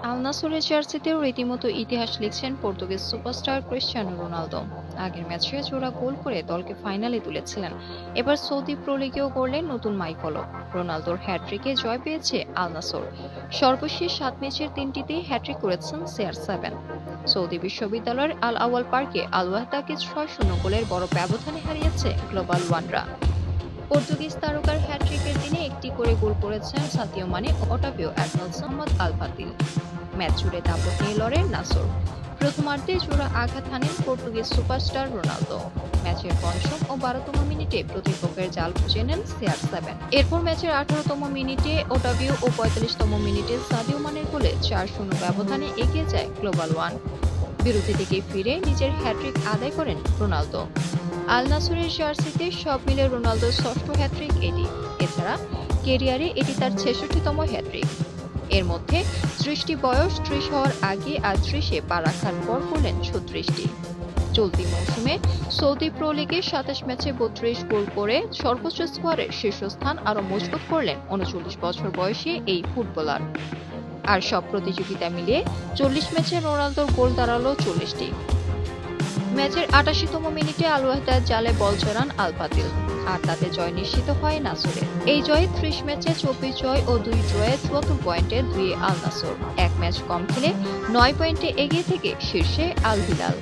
আল নাসরের জার্সিতেও রীতিমতো ইতিহাস লিখছেন পর্তুগিজ সুপারস্টার ক্রিস্টিয়ানো রোনালদো। আগের ম্যাচে জোড়া গোল করে দলকে ফাইনালে তুলেছিলেন। এবার সৌদি প্রো লিগেও গড়লেন নতুন মাইলফলক। রোনালদোর হ্যাট্রিকে জয় পেয়েছে আল নাসর। সর্বশেষ 7 ম্যাচের 3টিতেই হ্যাট্রিক করেছেন CR7। সৌদি বিশ্ববিদ্যালয়ের আল আওয়াল পার্কে আল ওয়াহদাকে 6-0 গোলের বড় ব্যবধানে হারিয়েছে গ্লোবাল ওয়ানরা। পর্তুগিজ তারকার হ্যাট্রিকের দিনে একটি করে গোল করেছেন সাদিও মানে, ওটাভিও এডমন্ডসন, মোহাম্মদ আল ফাতিল। ম্যাচ জুড়ে দাপট নিয়ে লড়েন নাসর। প্রথমার্ধে জোড়া আঘাত হানেন পর্তুগিজ সুপারস্টার রোনালদো। ম্যাচের 5ম ও 12তম মিনিটে প্রতিপক্ষের জাল খুঁজে নেন CR7। এরপর ম্যাচের 18তম মিনিটে ওটাভিও ও 45তম মিনিটে সাদিও মানের গোলে 4-0 ব্যবধানে এগিয়ে যায় গ্লোবাল ওয়ান। বিরতি থেকে ফিরে নিজের হ্যাট্রিক আদায় করেন রোনালদো। আল নাসরের জার্সিতে সব মিলে রোনালদোর 6ষ্ঠ হ্যাট্রিক এটি। এছাড়া ক্যারিয়ারে এটি তার 66তম হ্যাট্রিক। এর মধ্যে 30টি বয়স 30 হওয়ার আগে আর 30-এ পা রাখার পর করলেন 36টি। চলতি মৌসুমে সৌদি প্রো লিগে 27 ম্যাচে 32 গোল করে সর্বোচ্চ স্কোয়ারের শীর্ষস্থান আরও মজবুত করলেন 39 বছর বয়সী এই ফুটবলার। আর সব প্রতিযোগিতা মিলিয়ে 40 ম্যাচে রোনালদোর গোল দাঁড়ালো 40টি। ম্যাচের 88তম মিনিটে আল ওয়াহদার জালে বল চড়ান আল ফাতিল, আর তাতে জয় নিশ্চিত হয় নাসরের। এই জয়ে 30 ম্যাচে 24 জয় ও 2 ড্রয়ে 74 পয়েন্টে 2 আল নাসর। এক ম্যাচ কম খেলে 9 পয়েন্টে এগিয়ে থেকে শীর্ষে আল হিলাল।